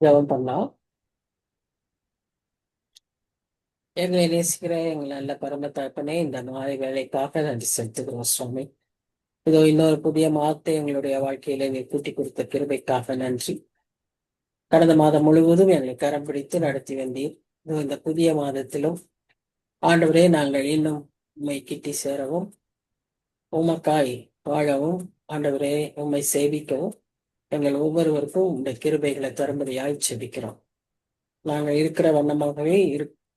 ஜெபம் பண்ணலாம். எங்களை நேசிக்கிற எங்கள் நல்ல பரம தகப்பனே, இந்த மாலை வேலைக்காக நன்றி செலுத்துகிறோம் சுவாமி. இதோ இன்னொரு புதிய மாதத்தை எங்களுடைய வாழ்க்கையில நீ கூட்டி கொடுத்த கிருபைக்காக நன்றி. கடந்த மாதம் முழுவதும் எங்களை கரம் பிடித்து நடத்தி வந்தீர். இதோ இந்த புதிய மாதத்திலும் ஆண்டவரே, நாங்கள் இன்னும் உம்மை கிட்டி சேரவும், உமக்காய் வாழவும், ஆண்டவரே உம்மை சேவிக்கவும் எங்கள் ஒவ்வொருவருக்கும் இந்த கிருபைகளை தரும்படியாய் செபிக்கிறோம். நாங்கள் இருக்கிற வண்ணமாகவே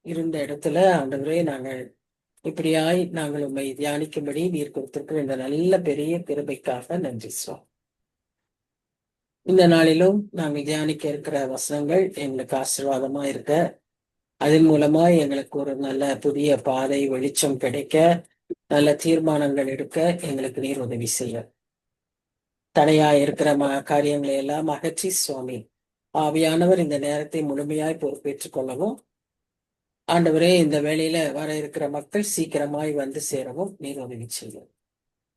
இருந்த இடத்துல ஆண்டவரே, நாங்கள் இப்படியாய் நாங்கள் உண்மை தியானிக்கும்படி நீர் கொடுத்திருக்கிற இந்த நல்ல பெரிய கிருபைக்காக நன்றி சுவாமி. இந்த நாளிலும் நாங்கள் தியானிக்க இருக்கிற வசனங்கள் எங்களுக்கு ஆசீர்வாதமா இருக்க, அதன் மூலமா எங்களுக்கு ஒரு நல்ல புதிய பாதை வெளிச்சம் கிடைக்க, நல்ல தீர்மானங்கள் எடுக்க எங்களுக்கு நீர் உதவி செய்ய, தடையா இருக்கிற காரியங்களை எல்லாம் அகற்றி சுவாமி ஆவியானவர் இந்த நேரத்தை முழுமையாய் பொறுப்பேற்றுக் கொள்ளவும், ஆண்டவரே இந்த வேளையில வர இருக்கிற மக்கள் சீக்கிரமாய் வந்து சேரவும் நீர் உதவி செய்யும்.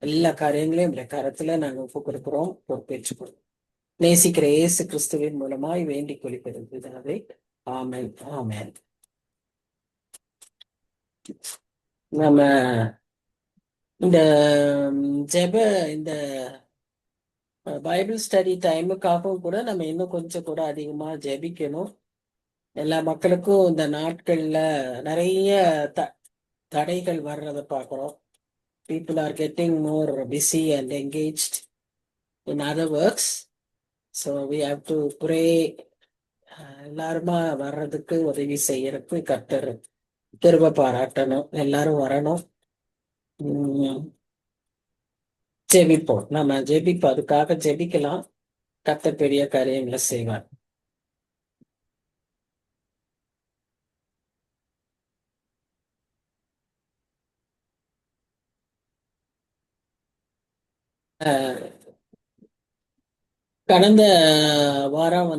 எல்லா காரியங்களையும் இந்த கரத்துல நாங்கள் ஒப்பு கொடுக்கிறோம், பொறுப்பேற்றுக்கிறோம். நேசிக்கிற இயேசு கிறிஸ்துவின் மூலமாய் வேண்டிக் கொள்கிறது. ஆமென், ஆமென். நம்ம இந்த ஜெப இந்த பைபிள் ஸ்டடி டைமுக்காகவும் கூட நம்ம இன்னும் கொஞ்சம் கூட அதிகமா ஜெபிக்கணும். எல்லா மக்களுக்கும் இந்த நாட்கள்ல நிறைய தடைகள் வர்றதை பார்க்கிறோம். People are getting more busy and engaged in other works. So we have to pray. எல்லாருமா வர்றதுக்கு உதவி செய்யறதுக்கு கர்த்தர் கிருபை பாராட்டணும். எல்லாரும் வரணும். ஜெபிப்போம். நம்ம ஜெபிப்போம், அதுக்காக ஜெபிக்கலாம். கர்த்தர் பெரிய காரியங்களை செய்வார். கடந்த வாரம்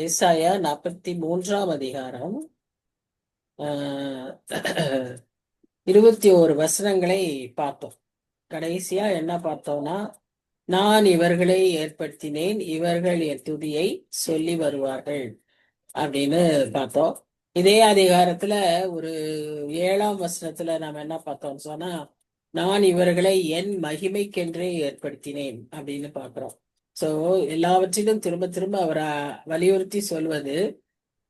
ஏசாயா 43ஆம் அதிகாரம் 21 வசனங்களை பார்த்தோம். கடைசியா என்ன பார்த்தோம்னா, நான் இவர்களை ஏற்படுத்தினேன், இவர்கள் என் துதியை சொல்லி வருவார்கள் அப்படின்னு பார்த்தோம். இதே அதிகாரத்துல ஒரு 7ஆம் வசனத்துல நாம என்ன பார்த்தோம்னு சொன்னா, நான் இவர்களை என் மகிமைக்கென்றே ஏற்படுத்தினேன் அப்படின்னு பார்க்கிறோம். சோ எல்லாவற்றிலும் திரும்ப திரும்ப அவரை வலியுறுத்தி சொல்வது,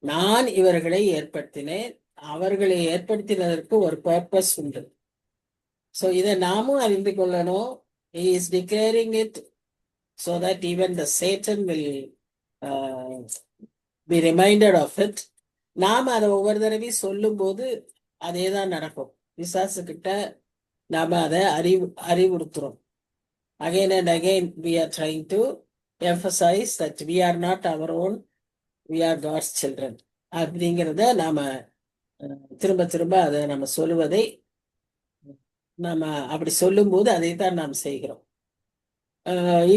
நான் இவர்களை ஏற்படுத்தினேன், அவர்களை ஏற்படுத்தினதற்கு ஒரு பர்பஸ் உண்டு. சோ இதை நாமும் அறிந்து கொள்ளணும். He is declaring it so that even the Satan will be reminded of it. நாம அதை ஒவ்வொரு தடவையும் சொல்லும் போது அதே தான் நடக்கும். பிசாசு கிட்ட நாம அதை அறிவுறுத்துறோம். Again and again we are trying to emphasize that we are not our own, we are God's children அப்படிங்கிறத நாம திரும்ப திரும்ப அதை நம்ம சொல்லுவதை நாம அப்படி சொல்லும் போது அதை தான் நாம் செய்கிறோம்.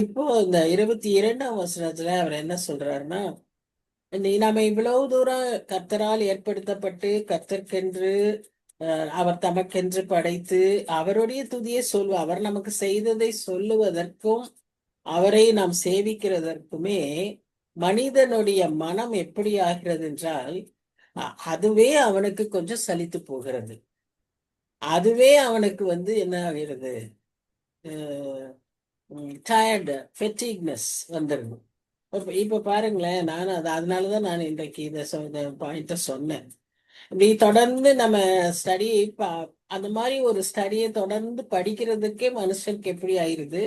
இப்போ இந்த 22ஆம் வசனத்துல அவர் என்ன சொல்றாருன்னா, நாம இவ்வளவு தூரம் கர்த்தரால் ஏற்படுத்தப்பட்டு கர்த்தர்க்கென்று அவர் தமக்கென்று படைத்து அவருடைய துதியை அவர் நமக்கு செய்ததை சொல்லுவதற்கும் அவரை நாம் சேவிக்கிறதற்குமே மனிதனுடைய மனம் எப்படி ஆகிறது என்றால், அதுவே அவனுக்கு கொஞ்சம் சலித்து போகிறது. அதுவே அவனுக்கு என்ன ஆகிறது, டயர்டு, ஃபெட்டிக்னஸ் வந்துடுது. இப்ப பாருங்களேன், நான் அதனாலதான் நான் இன்றைக்கு இந்த பாயிண்ட சொன்னேன். இப்படி தொடர்ந்து நம்ம ஸ்டடி அந்த மாதிரி ஒரு ஸ்டடியை தொடர்ந்து படிக்கிறதுக்கே மனுஷனுக்கு எப்படி ஆயிருது,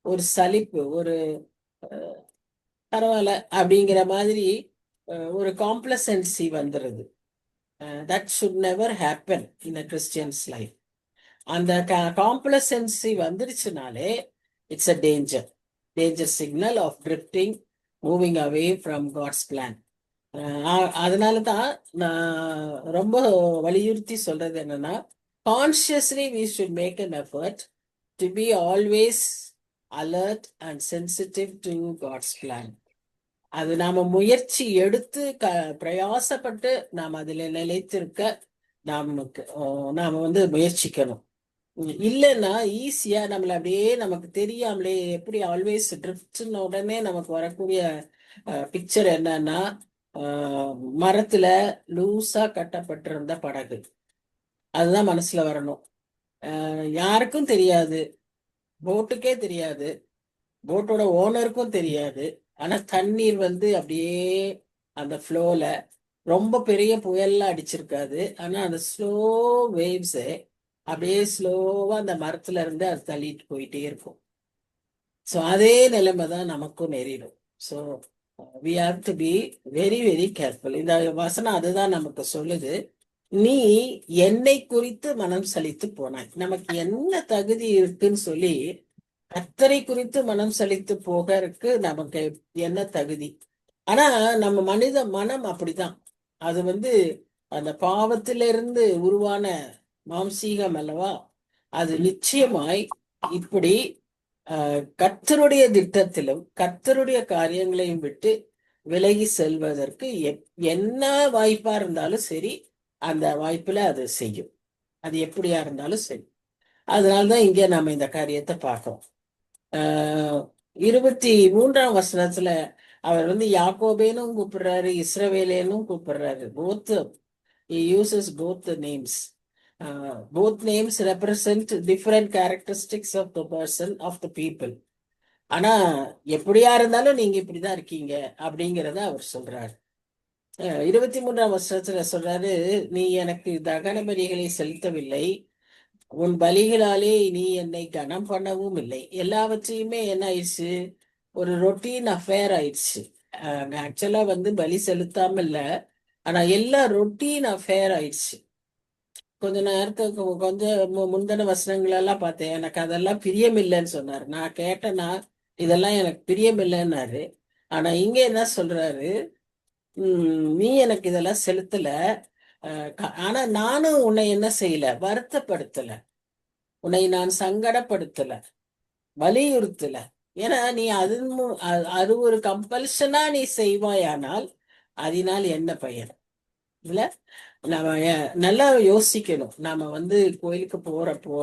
ஒரு சலிப்பு, ஒரு பரவாயில்ல அப்படிங்கிற மாதிரி ஒரு காம்ப்ளசன்சி வந்துடுது. That should never happen in a Christian's life. அந்த காம்ப்ளசன்சி வந்துருச்சுனாலே it's a danger signal of drifting, moving away from God's plan. அதனால தான் நான் ரொம்ப வலியுறுத்தி சொல்றது என்னன்னா, consciously we should make an effort to be always alert and sensitive to God's plan. அது நாம முயற்சி எடுத்து பிரயாசப்பட்டு நாம் அதில் நிலைத்திருக்க நாம முயற்சிக்கணும். இல்லைன்னா ஈஸியா நம்மள அப்படியே நமக்கு தெரியாமலே எப்படி ஆல்வேஸ் ட்ரிஃப்ட்னு உடனே நமக்கு வரக்கூடிய பிக்சர் என்னன்னா, அஹ், மரத்துல லூசா கட்டப்பட்டிருந்த படகு. அதுதான் மனசுல வரணும். யாருக்கும் தெரியாது, போட்டுக்கே தெரியாது, போட்டோட ஓனருக்கும் தெரியாது. ஆனா தண்ணீர் வந்து அப்படியே அந்த ஃப்ளோல ரொம்ப பெரிய புயல்லாம் அடிச்சிருக்காது. ஆனா அந்த ஸ்லோ வேவ்ஸ் அப்படியே ஸ்லோவா அந்த மரத்துல இருந்து அது தள்ளிட்டு போயிட்டே இருக்கும். ஸோ அதே நிலைமை தான் நமக்கும் நேரிடும். So we have to be very very careful. இந்த வசனம் அதுதான் நமக்கு சொல்லுது. நீ என்னை குறித்து மனம் சலித்து போனாய். நமக்கு என்ன தகுதி இருக்குன்னு சொல்லி கர்த்தரை குறித்து மனம் சலித்து போகறதுக்கு நமக்கு என்ன தகுதி? ஆனா நம்ம மனித மனம் அப்படிதான். அது வந்து அந்த பாவத்திலிருந்து உருவான மாம்சீகம் அல்லவா? அது நிச்சயமாய் இப்படி கர்த்தருடைய திட்டத்திலும் கர்த்தருடைய காரியங்களையும் விட்டு விலகி செல்வதற்கு என்ன வாய்ப்பா இருந்தாலும் சரி, அந்த வாய்ப்புல அது செய்யும். அது எப்படியா இருந்தாலும் சரி. அதனால்தான் இங்க நம்ம இந்த காரியத்தை பார்க்கிறோம். 23ஆம் வசனத்துல அவர் வந்து யாக்கோபேனும் கூப்பிடுறாரு, இஸ்ரவேலேனும் கூப்பிடுறாரு. Both uses both names. Both names represent different characteristics of the person of the people. ஆனா எப்படியா இருந்தாலும் நீங்க இப்படிதான் இருக்கீங்க அப்படிங்கிறத அவர் சொல்றாரு. 23ஆம் வருஷத்துல சொல்றாரு, நீ எனக்கு தகன பலிகளை செலுத்தவில்லை, உன் பலிகளாலே நீ என்னை கனம் பண்ணவும் இல்லை. எல்லாவற்றையுமே என்ன ஆயிடுச்சு, ஒரு ரொட்டீன் அஃபேர் ஆயிடுச்சு. ஆக்சுவலா வந்து பலி செலுத்தாம இல்ல, ஆனா எல்லாம் ரொட்டீன் அஃபேர் ஆயிடுச்சு. கொஞ்ச நேரத்துக்கு கொஞ்சம் முந்தின வசனங்கள் எல்லாம் பார்த்தேன், எனக்கு அதெல்லாம் பிரியம் இல்லைன்னு சொன்னாரு. நான் கேட்டேன்னா இதெல்லாம் எனக்கு பிரியம் இல்லைன்னாரு. ஆனா இங்க என்ன சொல்றாரு, நீ எனக்கு இதெல்லாம் செலுத்தல, ஆனா நானும் உன்னை என்ன செய்யல, வருத்தப்படுத்தல, உன்னை நான் சங்கடப்படுத்தல, வலியுறுத்தல. ஏன்னா நீ அது ஒரு கம்பல்ஷனா நீ செய்வாயானால் அதனால் என்ன பயன்? இல்ல, நம்ம நல்லா யோசிக்கணும். நாம வந்து கோயிலுக்கு போறப்போ,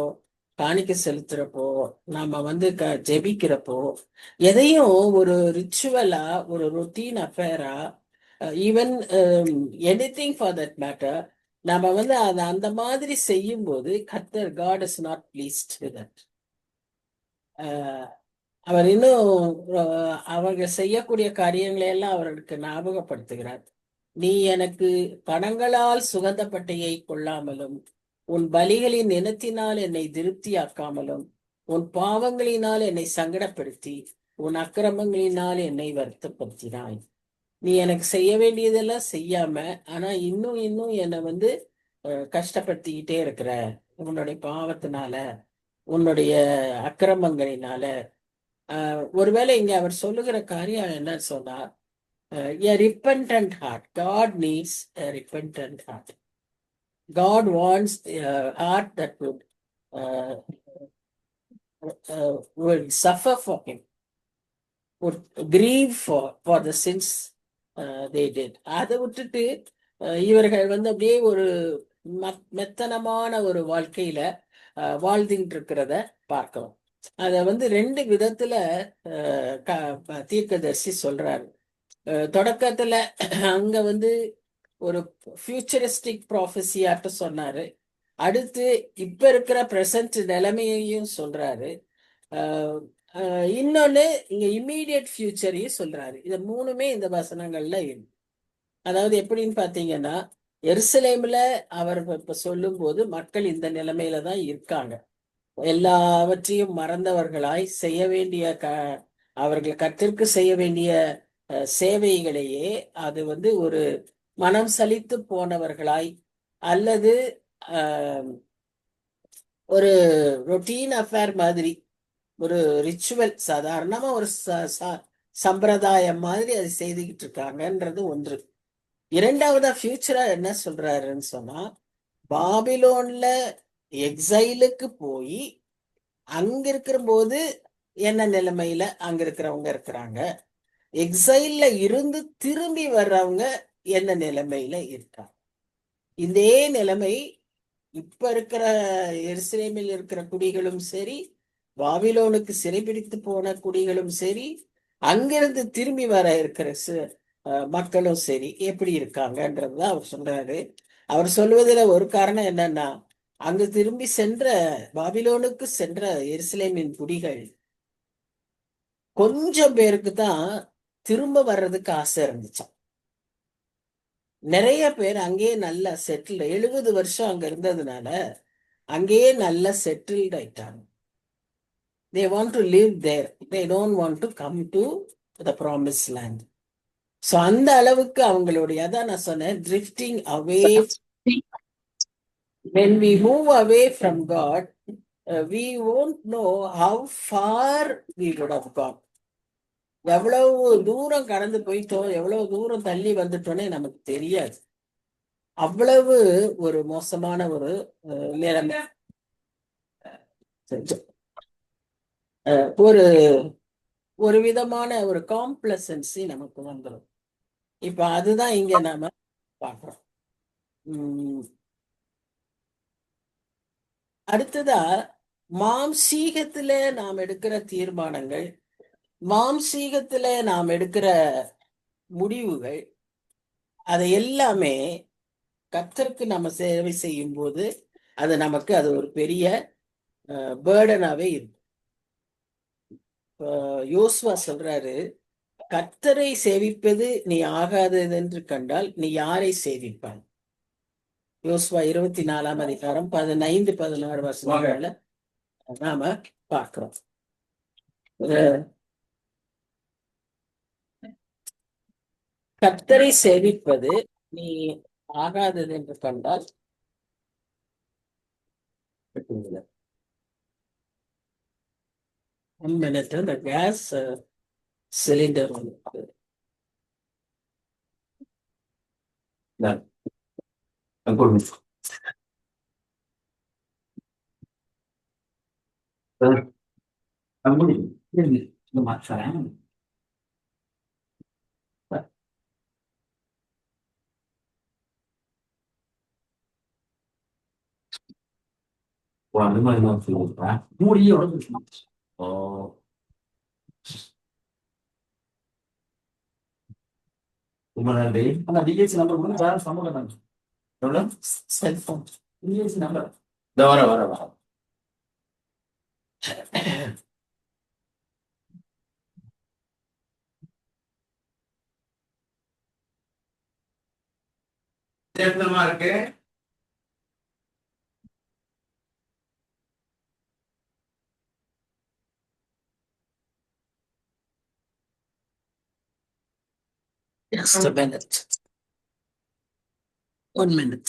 காணிக்க செலுத்துறப்போ, நாம வந்து ஜெபிக்கிறப்போ, எதையும் ஒரு ரிச்சுவலா, ஒரு ரொட்டீன் அஃபேரா, even anything for that matter, நம்ம வந்து அதை அந்த மாதிரி செய்யும் போது கர்த்தர் God is not pleased with that. அவர் இன்னும் அவங்க செய்யக்கூடிய காரியங்களை எல்லாம் அவர்களுக்கு ஞாபகப்படுத்துகிறார். நீ எனக்கு பணங்களால் சுகந்த பட்டையை கொள்ளாமலும், உன் பலிகளின் நினத்தினால் என்னை திருப்தியாக்காமலும், உன் பாவங்களினால் என்னை சங்கடப்படுத்தி, உன் அக்கிரமங்களினால் என்னை வருத்தப்படுத்தினாய். நீ எனக்கு செய்ய வேண்டியதெல்லாம் செய்யாம, ஆனா இன்னும் இன்னும் என்னை வந்து கஷ்டப்படுத்திக்கிட்டே இருக்கிற, உன்னுடைய பாவத்தினால, உன்னுடைய அக்கிரமங்களினால. ஒருவேளை இங்க அவர் சொல்லுகிற காரியம் என்ன சொன்னா, a repentant heart. God needs a repentant heart. God wants a heart that uh, would suffer for him, would grieve for the sins they did. அதை விட்டுட்டு இவர்கள் வந்து அப்படியே ஒரு மெத்தனமான ஒரு வாழ்க்கையில வாழ்ந்துகிட்டு இருக்கிறத பார்க்கிறோம். அத வந்து ரெண்டு விதத்துல தீர்க்கதரிசி சொல்றாரு. தொடக்கத்துல அங்க வந்து ஒரு ஃபியூச்சரிஸ்டிக் ப்ராஃபஸியாட்ட சொன்னாரு. அடுத்து இப்ப இருக்கிற பிரசன்ட் நிலைமையையும் சொல்றாரு. இன்னொன்னு இங்க இம்மீடியட் ஃபியூச்சரையும் சொல்றாரு. இது மூணுமே இந்த வசனங்கள்ல இருக்கு. அதாவது எப்படின்னு பாத்தீங்கன்னா, எருசலேம்ல அவர் இப்ப சொல்லும் போது மக்கள் இந்த நிலைமையில தான் இருக்காங்க. எல்லாவற்றையும் மறந்தவர்களாய் செய்ய வேண்டிய அவர்கள் கர்த்தருக்கு செய்ய வேண்டிய சேவைகளையே அது வந்து ஒரு மனம் சலித்து போனவர்களாய், அல்லது ஒரு ரொட்டீன் அஃபேர் மாதிரி, ஒரு ரிச்சுவல், சாதாரணமா ஒரு சம்பிரதாயம் மாதிரி அது செய்துகிட்டு இருக்காங்கன்றது ஒன்று. இரண்டாவதா ஃபியூச்சரா என்ன சொல்றாருன்னு சொன்னா, பாபிலோன்ல எக்ஸைலுக்கு போய் அங்க இருக்கிற போது என்ன நிலைமையில அங்க இருக்கிறவங்க இருக்கிறாங்க, எக்ஸைல்ல இருந்து திரும்பி வர்றவங்க என்ன நிலைமையில இருக்காங்க. இதே நிலைமை இப்ப இருக்கிற எருசலேமில் இருக்கிற குடிகளும் சரி, பாபிலோனுக்கு சிறைபிடித்து போன குடிகளும் சரி, அங்கிருந்து திரும்பி வர இருக்கிற மக்களும் சரி எப்படி இருக்காங்கன்றதுதான் அவர் சொல்றாரு. அவர் சொல்வதில் ஒரு காரணம் என்னன்னா, அங்கு திரும்பி சென்ற பாபிலோனுக்கு சென்ற எருசலேமின் குடிகள் கொஞ்சம் பேருக்கு தான் திரும்ப வர்றதுக்கு ஆசை இருந்துச்சாம். நிறைய பேர் அங்கேயே நல்லா செட்டில், 70 வருஷம் அங்க இருந்ததுனால அங்கேயே நல்லா செட்டில்ட் ஆயிட்டாங்க. They want to live there. They don't want to come to the promised land. So அந்த அளவுக்கு அவங்களுடைய, அதான் நான் சொன்னேன், drifting away. When we move away from God, we won't know how far we would have gone. எவ்வளவு தூரம் கடந்து போயிட்டோம், எவ்வளவு தூரம் தள்ளி வந்துட்டோன்னே நமக்கு தெரியாது. அவ்வளவு ஒரு மோசமான ஒரு நிலைமை. ஒரு ஒரு விதமான ஒரு காம்ப்ளசன்சி நமக்கு வந்துடும். இப்ப அதுதான் இங்க நாம பார்க்கிறோம். அடுத்ததா, மாம்சீகத்துல நாம் எடுக்கிற தீர்மானங்கள், மாம்சீகத்துல நாம் எடுக்கிற முடிவுகள், அதை எல்லாமே கர்த்தருக்கு நம்ம சேவை செய்யும் போது அது நமக்கு அது ஒரு பெரிய பேர்டனாவே இருக்கும். யோசுவா சொல்றாரு, கர்த்தரை சேவிப்பது நீ ஆகாதது என்று கண்டால் நீ யாரை சேவிப்பாய்? யோசுவா 24ஆம் அதிகாரம் 15-16 வசனங்கள்ல நாம பார்க்கிறோம். கர்த்தரை சேவிப்பது நீ ஆகாதது என்று கண்டால், இந்த கேஸ் சிலிண்டர் வந்து செல்போன் வர இருக்கு. Just a minute. 1 minute.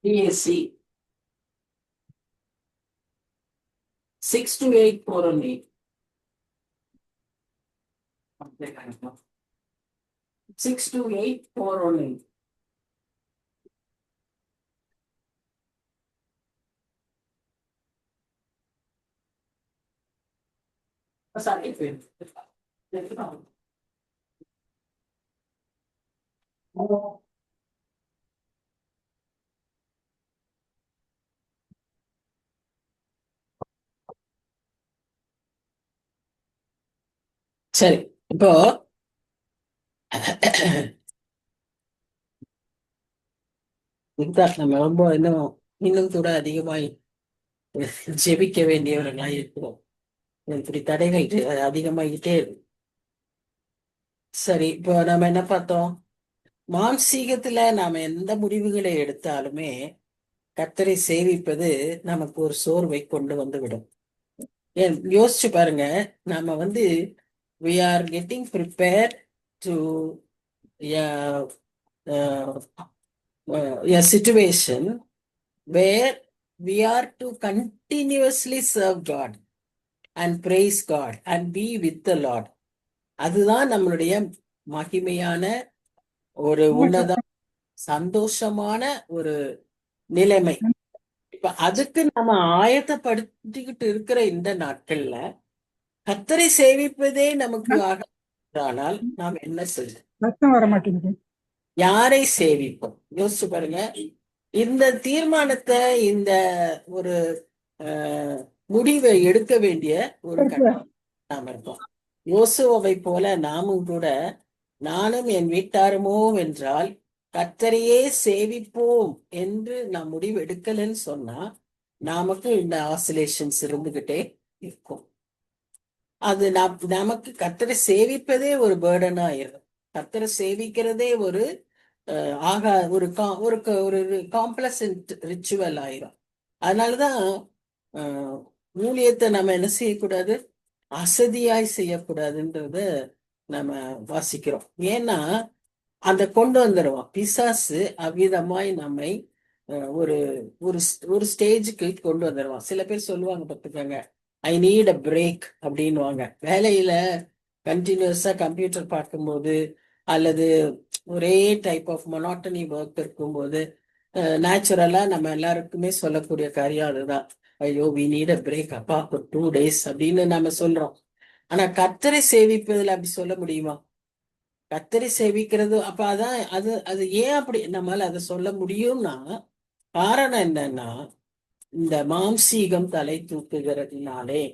PAC 628-418. 628-418. Sorry. சரி, இப்போ நம்ம ரொம்ப இன்னும் கூட அதிகமாய் ஜெபிக்க வேண்டியவர்களாய் இருக்கிறோம். இப்படி தடைகள் அதிகமாகிட்டே இருக்கு. சரி, இப்போ நம்ம என்ன பார்த்தோம்? மாம்சீகத்துல நாம எந்த முடிவுகளை எடுத்தாலுமே கர்த்தரை சேவிப்பது நமக்கு ஒரு சோர்வை கொண்டு வந்து விடும். ஏன் யோசிச்சு பாருங்க, நாம we are getting prepared to a, uh, a situation where we are to continuously serve God and praise God and be with the Lord. அதுதான் நம்மளுடைய மகிமையான ஒரு உன்னத சந்தோஷமான ஒரு நிலைமை. இப்ப அதுக்கு நம்ம ஆயத்தப்படுத்திக்கிட்டு இருக்கிற இந்த நாட்கள்ல கர்த்தரை சேவிப்பதே நமக்கு ஆகாதானால் நாம் என்ன செய்வோம்? சத்தம் வர மாட்டேங்குது. யாரை சேவிப்போம்? யோசிச்சு பாருங்க. இந்த தீர்மானத்தை, இந்த ஒரு முடிவை எடுக்க வேண்டிய ஒரு நாம் இருக்கோம். யோசுவை போல நாமும் கூட, நானும் என் வீட்டாருமோ என்றால் கர்த்தரையே சேவிப்போம் என்று நாம் முடிவு எடுக்கலன்னு சொன்னா நமக்கு இந்த ஆசிலேஷன்ஸ் இருந்துகிட்டே இருக்கும். அது நமக்கு கர்த்தரை சேவிப்பதே ஒரு பேர்டனா ஆயிரும். கர்த்தரை சேவிக்கிறதே ஒரு ஒரு காம்ப்ளசன்ட் ரிச்சுவல் ஆயிரும். அதனாலதான் ஊழியத்தை நம்ம என்ன செய்யக்கூடாது, அசதியாய் செய்யக்கூடாதுன்றத நம்ம வாசிக்கிறோம். ஏன்னா அந்த கொண்டு வந்துடுவான் பிசாசு. அவ்விதமாய் நம்மை ஒரு ஒரு ஒரு ஸ்டேஜுக்கு கொண்டு வந்துடுவான். சில பேர் சொல்லுவாங்க, பார்த்துக்கோங்க, ஐ நீட் அ பிரேக் அப்படின்வாங்க. வேலையில கண்டினியூஸா கம்ப்யூட்டர் பார்க்கும்போது அல்லது ஒரே டைப் ஆஃப் மொனாட்டனி ஒர்க் இருக்கும்போது நேச்சுரலா நம்ம எல்லாருக்குமே சொல்லக்கூடிய காரியம் அதுதான். ஐயோ, வி நீட் அ பிரேக் அப்பா, ஒரு 2 days அப்படின்னு நம்ம சொல்றோம். ஆனா கர்த்தரை சேவிப்பதில் அப்படி சொல்ல முடியுமா? கர்த்தரை சேவிக்கிறது அப்ப அதான் அது அது ஏன் அப்படி நம்மளால அதை சொல்ல முடியும்னா, காரணம் என்னன்னா, இந்த மாம்சீகம் தலை தூக்குகிறதுனாலே.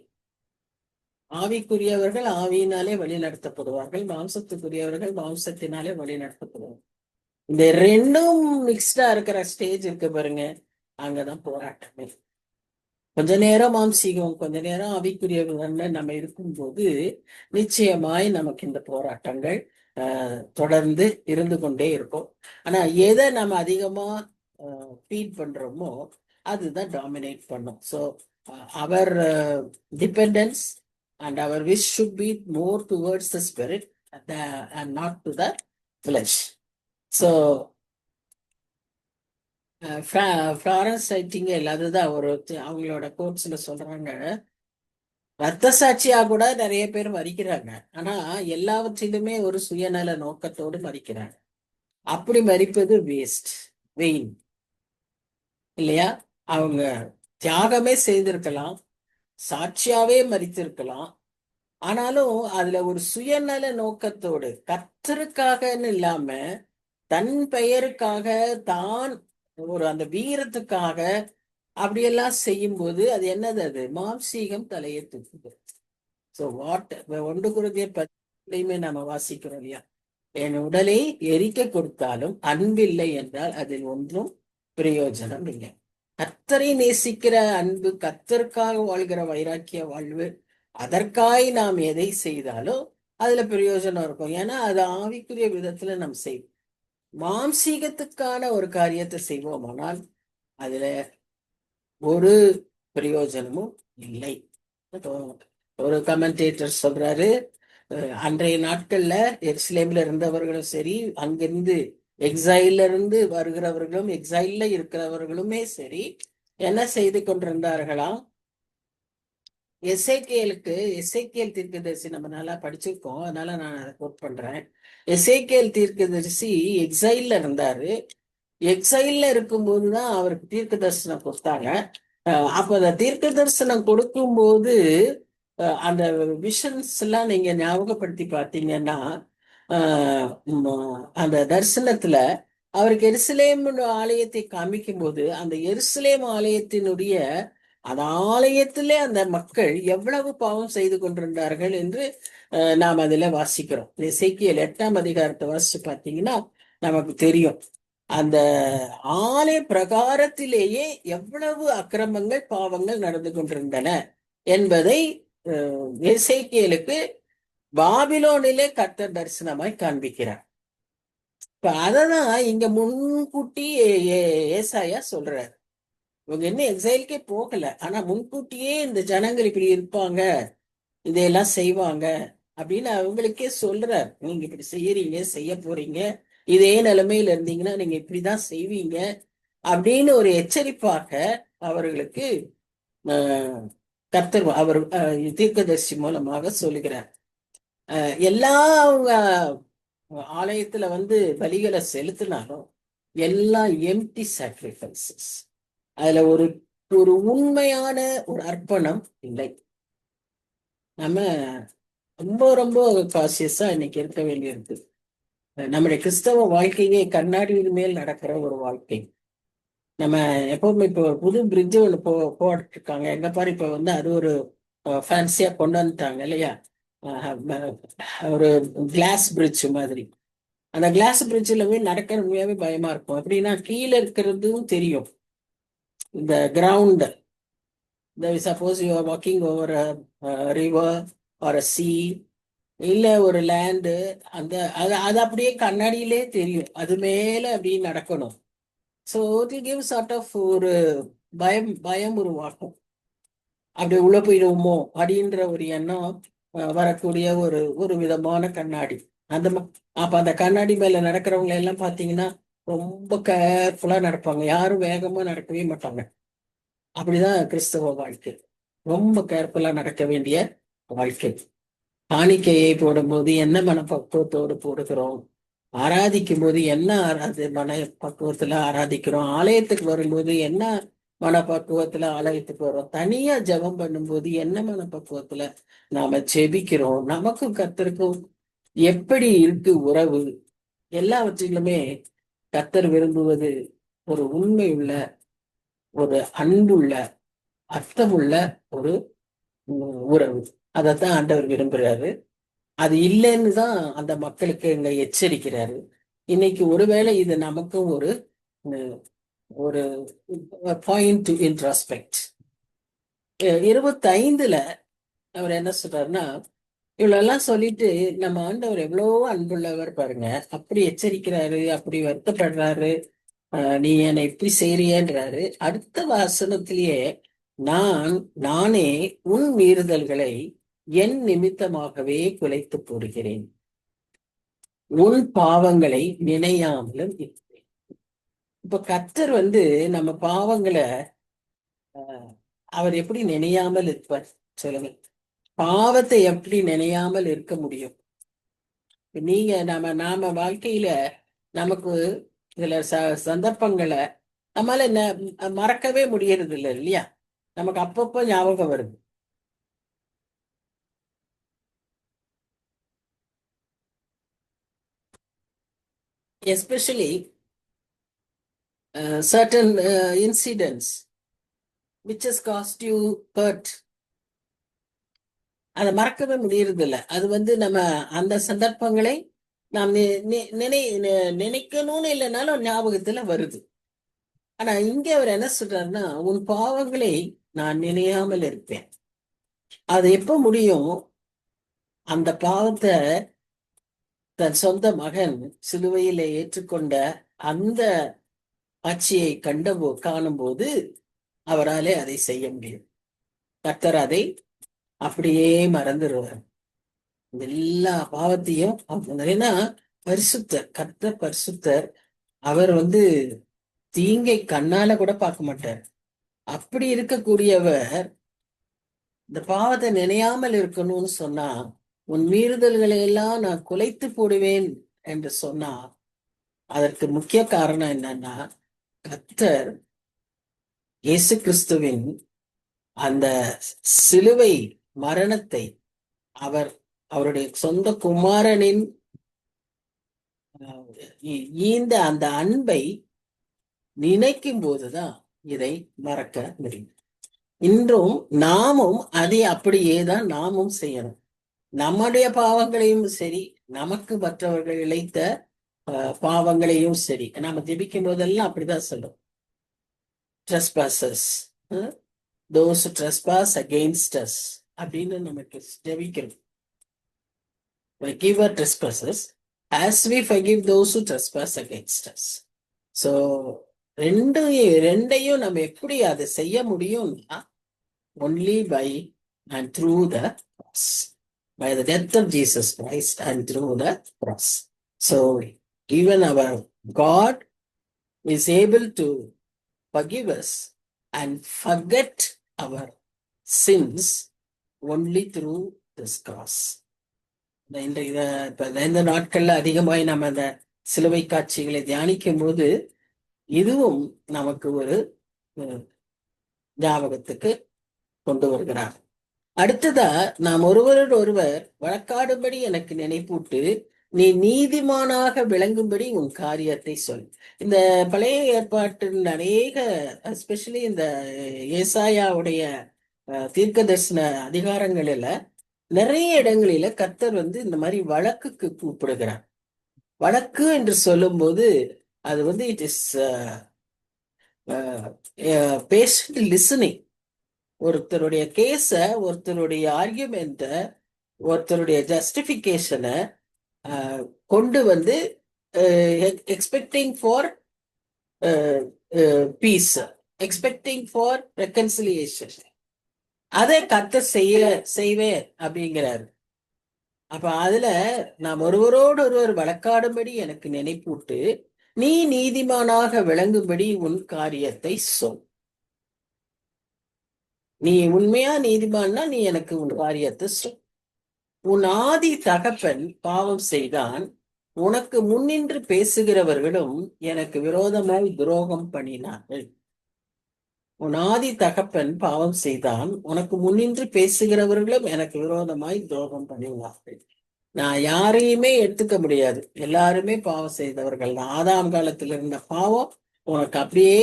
ஆவிக்குரியவர்கள் ஆவியினாலே வழி நடத்தப்படுவார்கள், மாம்சத்துக்குரியவர்கள் மாம்சத்தினாலே வழி நடத்தப்படுவார்கள். இந்த ரெண்டும் மிக்ஸ்டா இருக்கிற ஸ்டேஜ் இருக்கு பாருங்க, அங்கதான் போராட்டமே. கொஞ்ச நேரம் மாம்சீகம், கொஞ்ச நேரம் ஆவிக்குரியவர்கள் நம்ம இருக்கும்போது நிச்சயமாய் நமக்கு இந்த போராட்டங்கள் தொடர்ந்து இருந்து கொண்டே இருக்கும். ஆனா எதை நம்ம அதிகமா ஃபீட் பண்றோமோ அதுதான் டாமினேட் பண்ணும். So our dependence and our wish should be more towards the spirit and not to the flesh. So Florence Nightingale அதுதான் அவங்களோட கோட்ஸ்ல சொல்றாங்க, ரத்த சாட்சியா கூட நிறைய பேர் மறிக்கிறாங்க, ஆனா எல்லாவற்றிலுமே ஒரு சுயநல நோக்கத்தோடு மறிக்கிறாங்க. அப்படி மறிப்பது வேஸ்ட், வெயின் இல்லையா? அவங்க தியாகமே செய்திருக்கலாம், சாட்சியாவே மறித்திருக்கலாம், ஆனாலும் அதுல ஒரு சுயநல நோக்கத்தோடு, கர்த்தருக்காகன்னு இல்லாம தன் பெயருக்காக, தான் ஒரு அந்த வீரத்துக்காக அப்படியெல்லாம் செய்யும்போது அது என்னது? அது மாம்சீகம் தலையை தூக்குது. ஸோ 1 Corinthians 10 நம்ம வாசிக்கிறோம் இல்லையா, என் உடலை எரிக்க கொடுத்தாலும் அன்பில்லை என்றால் அதில் ஒன்றும் பிரயோஜனம் இல்லை. கர்த்தரை நேசிக்கிற அன்பு, கர்த்தருக்காக வாழ்கிற வைராக்கிய வாழ்வு, அதற்காய் நாம் எதை செய்தாலும் அதுல பிரயோஜனம் இருக்கும். ஏன்னா அது ஆவிக்குரிய விதத்துல நாம் செய்வோம். மாம்சீகத்துக்கான ஒரு காரியத்தை செய்வோம், ஆனால் அதுல ஒரு பிரயோஜனமும் இல்லை. ஒரு கமெண்டேட்டர் சொல்றாரு, அன்றைய நாட்கள்ல எருசலேம்ல இருந்தவர்களும் சரி, அங்கிருந்து எக்ஸைல்ல இருந்து வருகிறவர்களும் எக்ஸைல்ல இருக்கிறவர்களுமே சரி, என்ன செய்து கொண்டிருந்தார்களாம்? எசேக்கியேல் தீர்க்கதரிசி நம்ம நல்லா படிச்சிருக்கோம், அதனால நான் அதை கோட் பண்றேன். எசேக்கியேல் தீர்க்கதரிசி எக்ஸைல்ல இருந்தாரு. எக்ஸைல்ல இருக்கும்போதுதான் அவருக்கு தீர்க்க தரிசனம் கொடுத்தாங்க. அப்ப அந்த தீர்க்க தரிசனம் கொடுக்கும்போது அந்த விஷன்ஸ் எல்லாம் நீங்க ஞாபகப்படுத்தி பார்த்தீங்கன்னா, அந்த தரிசனத்துல அவருக்கு எருசலேம் ஆலயத்தை காமிக்கும் போது அந்த எருசலேம் ஆலயத்தினுடைய அந்த ஆலயத்திலே அந்த மக்கள் எவ்வளவு பாவம் செய்து கொண்டிருந்தார்கள் என்று நாம் அதுல வாசிக்கிறோம். எசேக்கியேல் 8ஆம் அதிகாரத்தை வாசிச்சு பார்த்தீங்கன்னா நமக்கு தெரியும். அந்த ஆலய பிரகாரத்திலேயே எவ்வளவு அக்கிரமங்கள், பாவங்கள் நடந்து கொண்டிருந்தன என்பதை எசேக்கியேலுக்கு பாபிலோனிலே கர்த்தர் தரிசனமாய் காண்பிக்கிறார். இப்ப அததான் இங்க முன்கூட்டி ஏசாயா சொல்றாரு. இவங்க இன்னும் எக்ஸைலுக்கே போகல, ஆனா முன்கூட்டியே இந்த ஜனங்கள் இப்படி இருப்பாங்க, இதையெல்லாம் செய்வாங்க அப்படின்னு அவங்களுக்கே சொல்றார். நீங்க இப்படி செய்யறீங்க, செய்ய போறீங்க, இதே நிலைமையில இருந்தீங்கன்னா நீங்க இப்படிதான் செய்வீங்க அப்படின்னு ஒரு எச்சரிப்பாக அவர்களுக்கு ஆஹ், கர்த்தர் அவர் தீர்க்கதரிசி மூலமாக சொல்லுகிறார். எல்லா அவங்க ஆலயத்துல வந்து பலிகளை செலுத்தினாலும் எல்லாம் எம்டி சாக்ரிஃபைசஸ். அதுல ஒரு ஒரு உண்மையான ஒரு அர்ப்பணம் இல்லை. நம்ம ரொம்ப ரொம்ப காசியஸா இன்னைக்கு இருக்க வேண்டியிருக்கு. நம்முடைய கிறிஸ்தவ வாழ்க்கையே கண்ணாடியின் மேல் நடக்கிற ஒரு வாழ்க்கை. நம்ம எப்பவுமே இப்போ ஒரு புது பிரிட்ஜ் ஒன்று போட்டு இருக்காங்க, எங்க பாரு இப்ப வந்து அது ஒரு ஃபேன்சியா கொண்டு வந்துட்டாங்க இல்லையா. ஒரு கிளாஸ் பிரிட்ஜ் மாதிரி. அந்த கிளாஸ் பிரிட்ஜில் போய் நடக்கிற உண்மையாவே பயமா இருக்கும். அப்படின்னா கீழே இருக்கிறதும் தெரியும், இந்த ground. Suppose you are walking over river R C, இல்ல ஒரு லேண்டு, அந்த அது அது அப்படியே கண்ணாடியிலே தெரியும், அது மேல அப்படியே நடக்கணும். So it give sort of ஒரு பயம் பயம் உருவாக்கும். அப்படி உள்ள போயிடுவோமோ அப்படின்ற ஒரு எண்ணம் வரக்கூடிய ஒரு ஒரு விதமான கண்ணாடி. அந்த அப்ப அந்த கண்ணாடி மேல நடக்கிறவங்க எல்லாம் பாத்தீங்கன்னா ரொம்ப கேர்ஃபுல்லா நடப்பாங்க, யாரும் வேகமா நடக்கவே மாட்டாங்க. அப்படிதான் கிறிஸ்தவ வாழ்க்கை, ரொம்ப கேர்ஃபுல்லா நடக்க வேண்டிய வாழ்க்கை. காணிக்கையை போடும்போது என்ன மனப்பக்குவத்தோடு போடுகிறோம், ஆராதிக்கும் போது என்ன மன பக்குவத்துல ஆராதிக்கிறோம், ஆலயத்துக்கு வரும்போது என்ன மனப்பக்குவத்துல ஆலயத்துக்கு வரோம், தனியா ஜெபம் பண்ணும்போது என்ன மனப்பக்குவத்துல நாம ஜெபிக்கிறோம், நமக்கும் கர்த்தருக்கும் எப்படி இருக்கு உறவு, எல்லாவற்றிலுமே கர்த்தர் விரும்புவது ஒரு உண்மை உள்ள, ஒரு அன்புள்ள, அர்த்தமுள்ள ஒரு உறவு. அதைத்தான் ஆண்டவர் விரும்புறாரு. அது இல்லைன்னு தான் அந்த மக்களுக்கு இங்க எச்சரிக்கிறாரு. இன்னைக்கு ஒருவேளை இது நமக்கும் ஒரு ஒரு பாயிண்ட் டு இன்ட்ராஸ்பெக்ட். 25 அவர் என்ன சொல்றாருன்னா, இவ்வளவு சொல்லிட்டு நம்ம ஆண்டவர் எவ்வளவோ அன்புள்ளவர் பாருங்க, அப்படி எச்சரிக்கிறாரு, அப்படி வருத்தப்படுறாரு, நீ என்னை இப்படி செய்றியன்றாரு. அடுத்த வசனத்திலேயே நானே உன் மீறுதல்களை என் நிமித்தமாகவே குலைத்து போடுகிறேன், உன் பாவங்களை நினையாமலும் இருப்பேன். இப்ப கர்த்தர் வந்து நம்ம பாவங்களை அவர் எப்படி நினையாமல் இருப்பார் சொல்லுங்க. பாவத்தை எப்படி நினையாமல் இருக்க முடியும்? நீங்க நாம வாழ்க்கையில நமக்கு இதுல சந்தர்ப்பங்களை நம்மளால மறக்கவே முடியறது இல்லை இல்லையா. நமக்கு அப்பப்போ ஞாபகம் வருது. Especially certain incidents which has caused you hurt. அதை மறக்கவே முடியறது இல்லை. அது வந்து நம்ம அந்த சந்தர்ப்பங்களை நாம் நினைக்கணும்னு இல்லைனாலும் ஞாபகத்துல வருது. ஆனா இங்க அவர் என்ன சொல்றாருன்னா, உன் பாவங்களை நான் நினையாமல் இருப்பேன். அது எப்ப முடியும்? அந்த பாவத்தை தன் சொந்த மகன் சிலுவையிலே ஏற்றுக்கொண்ட அந்த ஆட்சியை காணும் போது அவராலே அதை செய்ய முடியும். கர்த்தர் அதை அப்படியே மறந்துடுவார். எல்லா பாவத்தையும் ஏன்னா பரிசுத்தர், கர்த்தர் பரிசுத்தர். அவர் வந்து தீங்கை கண்ணால கூட பார்க்க மாட்டார். அப்படி இருக்கக்கூடியவர் இந்த பாவத்தை நினையாமல் இருக்கணும்னு சொன்னா, உன் மீறுதல்களை எல்லாம் நான் குலைத்து போடுவேன் என்று சொன்னா, அதற்கு முக்கிய காரணம் என்னன்னா, கர்த்தர் இயேசு கிறிஸ்துவின் அந்த சிலுவை மரணத்தை, அவருடைய சொந்த குமாரனின் ஈந்த அந்த அன்பை நினைக்கும் போதுதான் இதை மறக்க முடியும். இன்றும் நாமும் அதை அப்படியே தான் நாமும் செய்யணும். நம்முடைய பாவங்களையும் சரி, நமக்கு மற்றவர்கள் இழைத்த பாவங்களையும் சரி, நாம ஜெபிக்கும் போதெல்லாம் அப்படிதான் சொல்லும். Trespasses, those trespass against us அப்படின்னு நமக்கு ஜெபிக்கிறோம். Give our trespasses as we forgive those who trespass against us. So ரெண்டையும் நம்ம எப்படி அதை செய்ய முடியும்னா only by and through the cross, by the death of Jesus Christ and through the cross. So even our God is able to forgive us and forget our sins only through this cross. இந்த நாட்கள்ல அதிகமாய் நம்ம அந்த சிலுவை காட்சிகளை தியானிக்கும் போது இதுவும் நமக்கு ஒரு ஞாபகத்துக்கு கொண்டு வருகிறார். அடுத்ததா நாம் ஒருவரோடு ஒருவர் வழக்காடும்படி எனக்கு நினைப்பூட்டு நீ நீதிமானாக விளங்கும்படி உன் காரியத்தை சொல். இந்த பழைய ஏற்பாட்டின் அநேக எஸ்பெஷலி இந்த ஏசாயாவுடைய தீர்க்க தரிசன அதிகாரங்களில நிறைய இடங்களில கர்த்தர் இந்த மாதிரி வழக்குக்கு கூப்பிடுகிறார். வழக்கு என்று சொல்லும் போது அது இட் இஸ் பேஷண்ட் லிசனிங். ஒருத்தருடைய கேஸ, ஒருத்தருடைய ஆர்கியூமெண்ட, ஒருத்தருடைய ஜஸ்டிபிகேஷனை கொண்டு expecting for peace, expecting for reconciliation, அதை கர்த்தர் செய்வேன் அப்படிங்கிறாரு. அப்ப அதுல நாம் ஒருவரோடு ஒருவர் வழக்காடும்படி எனக்கு நினைப்பூட்டு நீ நீதிமானாக விளங்கும்படி உன் காரியத்தை சொல். நீ உண்மையா நீதிமான்னா நீ எனக்கு உன் காரியத்தை சொல். உன் ஆதி தகப்பன் பாவம் செய்தான், உனக்கு முன்னின்று பேசுகிறவர்களும் எனக்கு விரோதமாய் துரோகம் பண்ணினார்கள். உன் ஆதி தகப்பன் பாவம் செய்தான், உனக்கு முன்னின்று பேசுகிறவர்களும் எனக்கு விரோதமாய் துரோகம் பண்ணினார்கள். நான் யாரையுமே எடுத்துக்க முடியாது, எல்லாருமே பாவம் செய்தவர்கள் தான். ஆதாம் காலத்தில் இருந்த பாவம் உனக்கு அப்படியே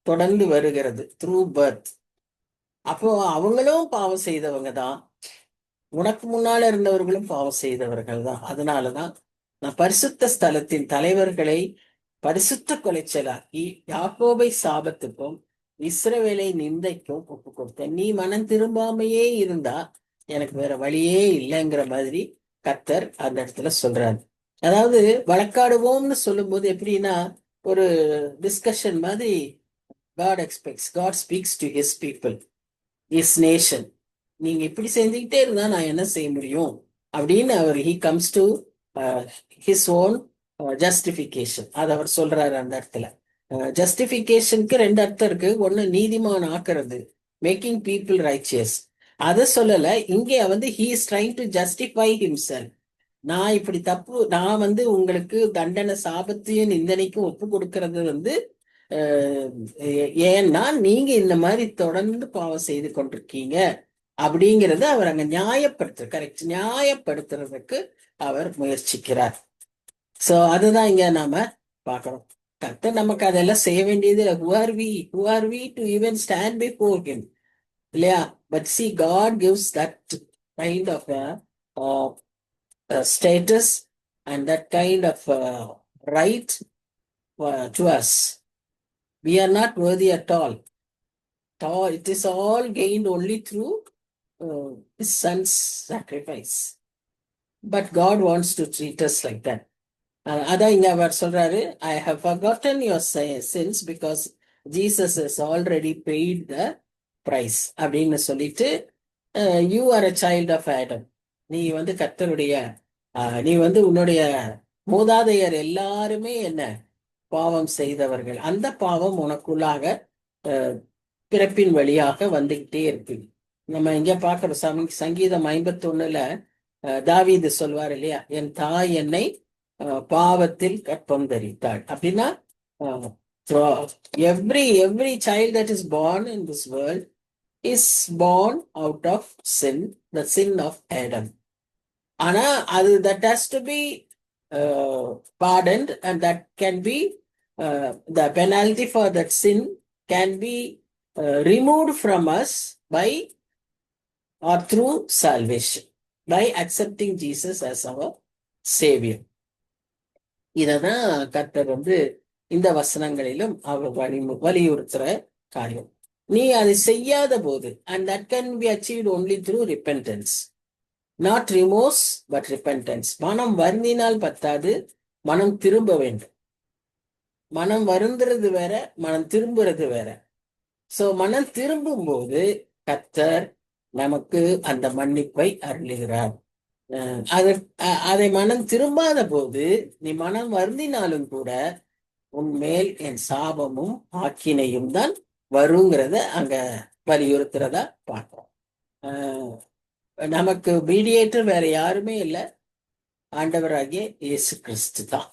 தொடர்ந்து வருகிறது த்ரூ பர்த். அப்போ அவங்களும் பாவம் செய்தவங்க தான், உனக்கு முன்னால இருந்தவர்களும் பாவம் செய்தவர்கள் தான். அதனாலதான் நான் பரிசுத்த ஸ்தலத்தின் தலைவர்களை பரிசுத்த கொலைச்சலாக்கி யாக்கோபை சாபத்துக்கும் இஸ்ரவேலை நிந்தைக்கும் ஒப்பு கொடுத்தேன். நீ மனம் திரும்பாமையே இருந்தா எனக்கு வேற வழியே இல்லைங்கிற மாதிரி கர்த்தர் அந்த இடத்துல சொல்றாரு. அதாவது வழக்காடுவோம்னு சொல்லும் போது எப்படின்னா ஒரு டிஸ்கஷன் மாதிரி. God speaks to his people, his nation. நீங்க இப்படி செஞ்சுக்கிட்டே இருந்தா நான் என்ன செய்ய முடியும் அப்படின்னு he comes to his own justification. அதை அவர் சொல்றாரு அந்த இடத்துல. ஜஸ்டிபிகேஷனுக்கு ரெண்டு அர்த்தம் இருக்கு. ஒன்னு நீதிமான் ஆக்குறது, மேக்கிங் பீப்புள் ரைச்சியஸ். அதை சொல்லல இங்கே he is trying to justify himself. நான் இப்படி தப்பு, நான் உங்களுக்கு தண்டனை சாபத்தையும் நிந்தனைக்கும் ஒப்பு கொடுக்கறது ஏன்னா நீங்க இந்த மாதிரி தொடர்ந்து பாவம் செய்து கொண்டிருக்கீங்க அப்படிங்கறத அவர் அங்க நியாயப்படுத்துறதுக்கு அவர் முயற்சிக்கிறார். சோ அதுதான் இங்க நாம பாக்குறோம். கர்த்தர் நமக்கு அதெல்லாம் செய்ய வேண்டியது. who are we to even stand before him, இல்லையா? But see, God gives that kind of a status and that kind of right to us. We are not worthy at all. It is all gained only through his son's sacrifice. But God wants to treat us like that. அதான் இங்க அவர் சொல்றாரு, I have forgotten your sins because Jesus has already paid the price அப்படின்னு சொல்லிட்டு, you are a child of Adam. நீ கர்த்தருடைய நீ உன்னுடைய மூதாதையர் எல்லாருமே என்ன பாவம் செய்தவர்கள். அந்த பாவம் உனக்குள்ளாக பிறப்பின் வழியாக வந்துகிட்டே இருக்கு. நம்ம இங்க பாக்குறோம் சங்கீதம் 51ல தாவீது சொல்வார் இல்லையா, என் தாய் என்னை பாவத்தில் கற்பம் தரித்தாள் அப்படின்னா every child that is born in this world is born out of sin, the sin of Adam. ஆனா அது that has to be pardoned, and that can be the penalty for that sin can be removed from us by or through salvation, by accepting Jesus as our savior. இததான் கர்த்தர் இந்த வசனங்களிலும் அவர் வலியுறுத்துற காரியம். நீ அதை செய்யாத போது, and that can be achieved only through repentance. Not remorse but repentance. மனம் வருந்தினால் பத்தாது, மனம் திரும்ப வேண்டும். மனம் வருந்துறது வேற, மனம் திரும்புறது வேற. சோ மனம் திரும்பும் போது கர்த்தர் நமக்கு அந்த மன்னிப்பை அருளுகிறார். அதை மனம் திரும்பாத போது நீ மனம் வருந்தினாலும் கூட உன்மேல் என் சாபமும் ஆக்கினையும் தான் வருங்கிறத அங்க வலியுறுத்துறதா பார்க்கிறோம். நமக்கு மீடியேட்டர் வேற யாருமே இல்லை, ஆண்டவராகிய இயேசு கிறிஸ்து தான்.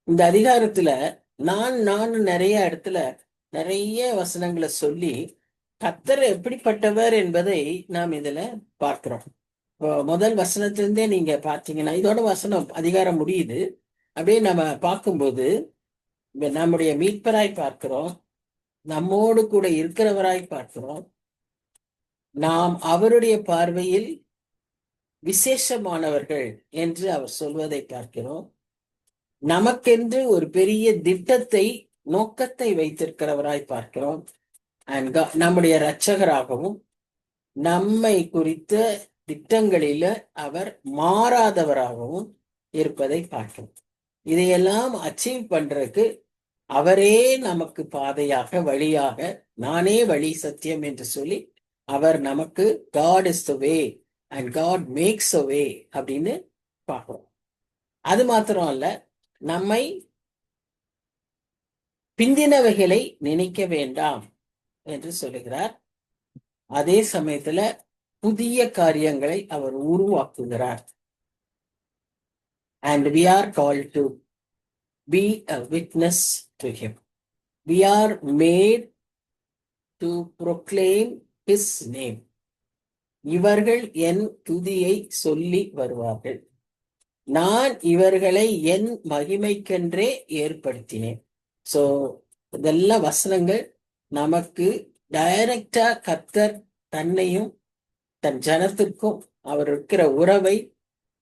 இந்த அதிகாரத்துல நான் நிறைய இடத்துல நிறைய வசனங்களை சொல்லி கர்த்தர் எப்படிப்பட்டவர் என்பதை நாம் இதுல பார்க்கிறோம். முதல் வசனத்திலிருந்தே நீங்க பார்த்தீங்கன்னா, இதோட வசனம் அதிகாரம் முடியுது. அப்படியே நம்ம பார்க்கும்போது நம்முடைய மீட்பராய் பார்க்கிறோம், நம்மோடு கூட இருக்கிறவராய் பார்க்கிறோம், நாம் அவருடைய பார்வையில் விசேஷமானவர்கள் என்று அவர் சொல்வதை பார்க்கிறோம். நமக்கென்று ஒரு பெரிய திட்டத்தை, நோக்கத்தை வைத்திருக்கிறவராய் பார்க்கிறோம். நம்முடைய இரட்சகராகவும் நம்மை குறித்த திட்டங்களில அவர் மாறாதவராகவும் இருப்பதை பார்க்கிறோம். இதையெல்லாம் அச்சீவ் பண்றதுக்கு அவரே நமக்கு பாதையாக, வழியாக, நானே வழி சத்தியம் என்று சொல்லி அவர் நமக்கு God is the way and God makes a way அப்படின்னு பார்க்கிறோம். அது மாத்திரம் அல்ல, நம்மை பிந்தினவைகளை நினைக்க வேண்டாம் என்று சொல்லுகிறார். அதே சமயத்துல புதிய காரியங்களை அவர் உருவாக்குகிறார். And we are called to be a witness to him. We are made to proclaim his name. இவர்கள் என் துதியை சொல்லி வருவார்கள், நான் இவர்களை என் மகிமைக்கென்றே ஏற்படுத்தினேன். சோ இதெல்லாம் வசனங்கள் நமக்கு டைரக்டா கர்த்தர் தன்னையும் தன் ஜனத்திற்கும் அவர் இருக்கிற உறவை,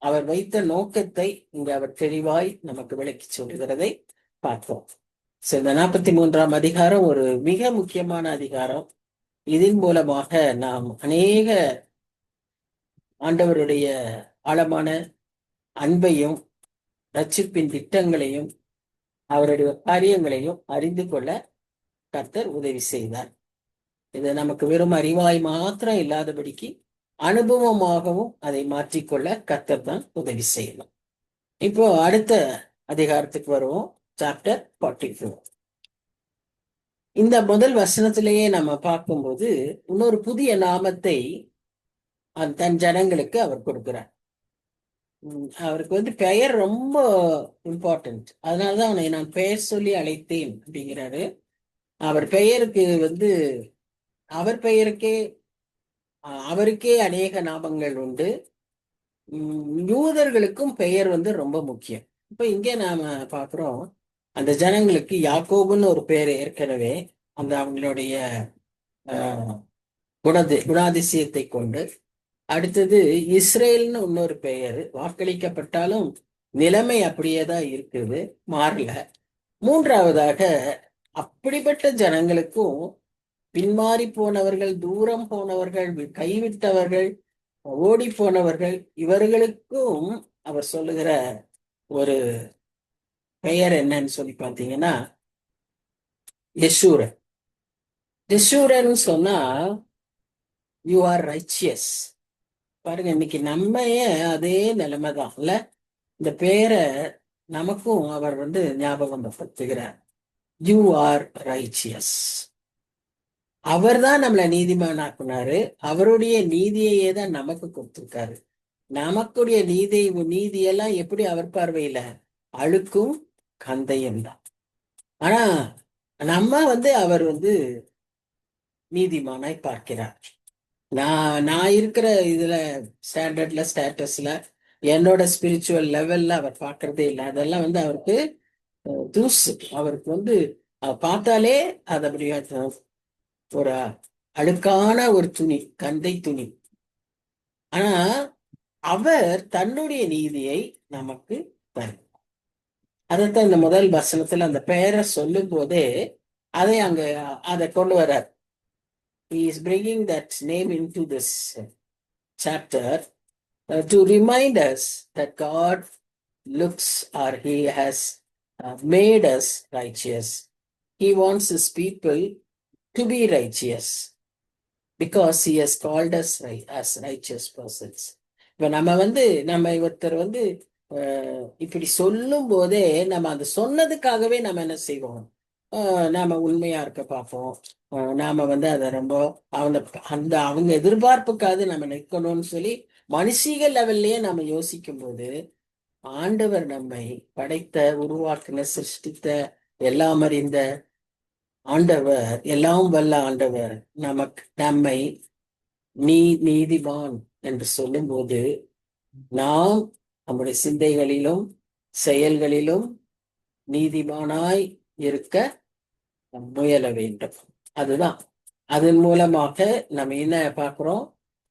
அவர் வைத்த நோக்கத்தை இங்க அவர் தெளிவாய் நமக்கு விளக்கி சொல்லுகிறதை பார்ப்போம். இந்த 43ஆம் அதிகாரம் ஒரு மிக முக்கியமான அதிகாரம். இதன் மூலமாக நாம் அநேக ஆண்டவருடைய ஆழமான அன்பையும் ரட்சிப்பின் திட்டங்களையும் அவருடைய காரியங்களையும் அறிந்து கொள்ள கர்த்தர் உதவி செய்தார். இது நமக்கு வெறும் அறிவாய் மாத்திரம் இல்லாதபடிக்கு அனுபவமாகவும் அதை மாற்றிக்கொள்ள கர்த்தர் தான் உதவி செய்யலாம். இப்போ அடுத்த அதிகாரத்துக்கு வருவோம். சாப்டர் 44. இந்த முதல் வசனத்திலேயே நம்ம பார்க்கும்போது இன்னொரு புதிய நாமத்தை தன் ஜனங்களுக்கு அவர் கொடுக்கிறார். அவருக்கு பெயர் ரொம்ப இம்பார்ட்டன்ட். அதனாலதான் அவனை நான் பெயர் சொல்லி அழைத்தேன் அப்படிங்கிறாரு. அவர் பெயருக்கு அவர் பெயருக்கே அவருக்கே அநேக நாமங்கள் உண்டு. யூதர்களுக்கும் பெயர் ரொம்ப முக்கியம். இப்ப இங்கே நாம பாக்குறோம், அந்த ஜனங்களுக்கு யாக்கோபுன்னு ஒரு பெயர் ஏற்கனவே அந்த அவங்களுடைய குணாதிசயத்தை கொண்டு, அடுத்தது இஸ்ரேல்னு இன்னொரு பெயர் வாக்களிக்கப்பட்டாலும் நிலைமை அப்படியேதான் இருக்குது, மாறல. மூன்றாவதாக அப்படிப்பட்ட ஜனங்களுக்கும் பின்மாறி போனவர்கள், தூரம் போனவர்கள், கைவிட்டவர்கள், ஓடி போனவர்கள், இவர்களுக்கும் அவர் சொல்லுகிற ஒரு பெயர் என்னன்னு சொல்லி பார்த்தீங்கன்னா யெஷூரன். யெஷூரன் சொன்னா யூ ஆர் ரைச்சியஸ். பாருங்க, இன்னைக்கு நம்மையே அதே நிலைமை தான் இல்ல. இந்த பேரை நமக்கும் அவர் ஞாபகம் படுத்துகிறார். You are righteous. அவர் தான் நம்மளை நீதிமானாக்குனாரு. அவருடைய நீதியையே தான் நமக்கு கொடுத்திருக்காரு. நமக்குடைய நீதியெல்லாம் எப்படி அவர் பார்வையில அழுக்கும் கந்தையும் தான். ஆனா நம்ம அவர் நீதிமானாய் பார்க்கிறார். நான் இருக்கிற இதுல ஸ்டாண்டர்ட்ல, ஸ்டேட்டஸ்ல, என்னோட ஸ்பிரிச்சுவல் லெவல்ல அவர் பார்க்கறதே இல்லை. அதெல்லாம் அவருக்கு தூசு. அவருக்கு பார்த்தாலே அது அப்படியே ஒரு அழுக்கான ஒரு துணி, கந்தை துணி. ஆனா அவர் தன்னுடைய நீதியை நமக்கு தரும். அதைத்தான் இந்த முதல் வசனத்துல அந்த பெயரை சொல்லும் போதே அதை கொண்டு வர்றார். He is bringing that name into this chapter. to remind us that God looks or He has made us righteous. He wants His people to be righteous because He has called us as righteous persons. இப்ப நம்ம ஒருத்தர் இப்படி சொல்லும் போதே நம்ம அந்த சொன்னதுக்காகவே நம்ம என்ன செய்வோம், நாம உண்மையா இருக்க பார்ப்போம். நாம அதை ரொம்ப அவங்க அந்த அவங்க எதிர்பார்ப்புக்காக நம்ம நிற்கணும்னு சொல்லி மனுஷிக லெவல்லயே நம்ம யோசிக்கும் போது, ஆண்டவர் நம்மை படைத்த, உருவாக்கின, சிருஷ்டித்த, எல்லாம் அறிந்த ஆண்டவர், எல்லாம் வல்ல ஆண்டவர் நம்மை நீதிமான் என்று சொல்லும் போது, நாம் நம்முடைய சிந்தைகளிலும் செயல்களிலும் நீதிமானாய் இருக்க முயல வேண்டும். அதுதான். அதன் மூலமாக நம்ம என்ன பார்க்கிறோம்,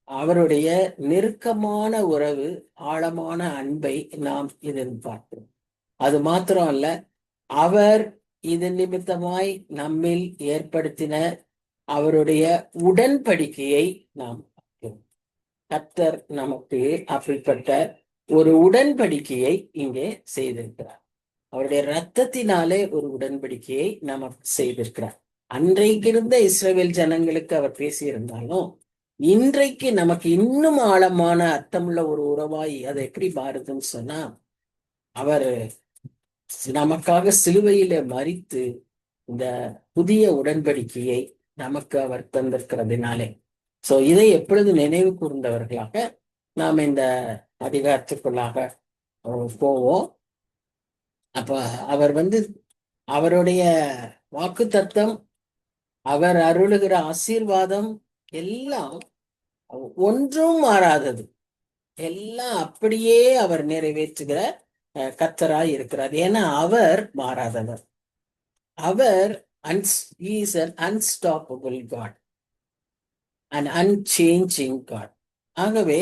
அவருடைய நெருக்கமான உறவு, ஆழமான அன்பை நாம் எதிர்பார்க்கிறோம். அது மாத்திரம் அல்ல, அவர் இதன் நிமித்தமாய் நம்மில் ஏற்படுத்தின அவருடைய உடன்படிக்கையை நாம் பார்க்கிறோம். கர்த்தர் நமக்கு அப்படிப்பட்ட ஒரு உடன்படிக்கையை இங்கே செய்திருக்கிறார். அவருடைய இரத்தத்தினாலே ஒரு உடன்படிக்கையை நமக்கு செய்திருக்கிறார். அன்றைக்கு இருந்த இஸ்ரவேல் ஜனங்களுக்கு அவர் பேசியிருந்தாலும், இன்றைக்கு நமக்கு இன்னும் ஆழமான அர்த்தமுள்ள ஒரு உறவாய் அதை எப்படி மாறுதுன்னு சொன்னா, அவர் நமக்காக சிலுவையில மரித்து இந்த புதிய உடன்படிக்கையை நமக்கு அவர் தந்திருக்கிறதுனாலே. சோ இதை எப்பொழுது நினைவு கூர்ந்தவர்களாக நாம் இந்த அதிகாரத்துக்குள்ளாக போவோம். அப்ப அவர் அவருடைய வாக்கு தத்தம், அவர் அருளுகிற ஆசீர்வாதம் எல்லாம் ஒன்றும் மாறாதது, எல்லாம் அப்படியே அவர் நிறைவேற்றுகிற கர்த்தராய் இருக்கிறார். ஏன்னா அவர் மாறாதவர். அவர் is an unstoppable God, an unchanging God. ஆகவே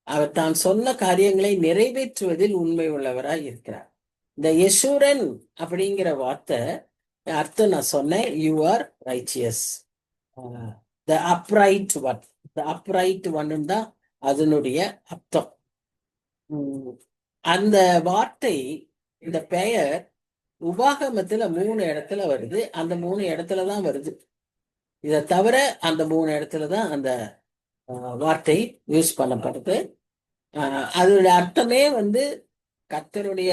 அவர் தான் சொன்ன காரியங்களை நிறைவேற்றுவதில் உண்மை உள்ளவராய் இருக்கிறார். இந்த யெஷூரன் அப்படிங்கிற வார்த்தை அர்த்தம் நான் சொன்னேன், you are righteous, the upright one. The upright ஒன்னு தான் அதனுடைய அர்த்தம். அந்த வார்த்தை, இந்த பெயர் உபாகமத்துல 3 இடத்துல வருது. அந்த 3 இடத்துலதான் வருது. இதை தவிர அந்த 3 இடத்துலதான் அந்த வார்த்தை யூஸ் பண்ணப்படுது. அதோட அர்த்தமே கர்த்தருடைய,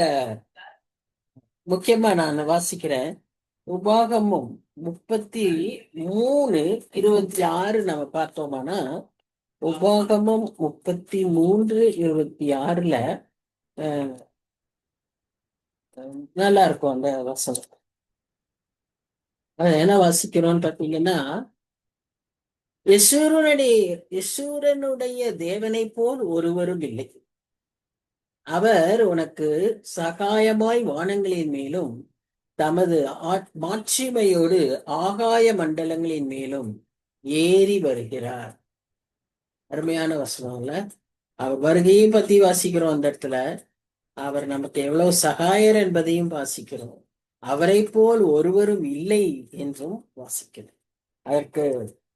முக்கியமா நான் வாசிக்கிறேன், உபாகமும் 33:26 நம்ம பார்த்தோம்னா, உபாகமும் 33:26 நல்லா இருக்கும் அந்த வசனம். என்ன வாசிக்கிறோம்னு பார்த்தீங்கன்னா, யெஷூரனுடைய தேவனை போல் ஒருவரும் இல்லை. அவர் உனக்கு சகாயமாய் வானங்களின் மேலும் தமது மாட்சிமையோடு ஆகாய மண்டலங்களின் மேலும் ஏறி வருகிறார். அருமையான வசனம்ல. அவர் வருகையை பத்தி வாசிக்கிறோம். அந்த இடத்துல அவர் நமக்கு எவ்வளவு சகாயர் என்பதையும் வாசிக்கிறோம். அவரை போல் ஒருவரும் இல்லை என்றும் வாசிக்கிறோம். அதற்கு